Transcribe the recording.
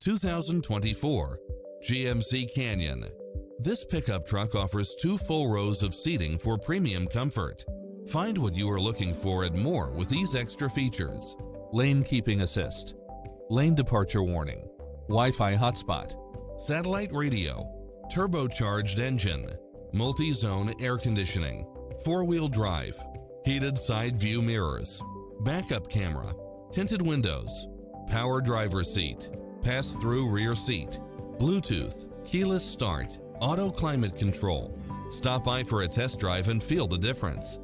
2024 GMC Canyon. This pickup truck offers 2 full rows of seating for premium comfort. Find what you are looking for and more with these extra features: lane keeping assist, lane departure warning, Wi-Fi hotspot, satellite radio, turbocharged engine, multi-zone air conditioning, 4-wheel drive, heated side view mirrors, backup camera, tinted windows, power driver seat, pass-through rear seat, Bluetooth, keyless start, auto climate control. Stop by for a test drive and feel the difference.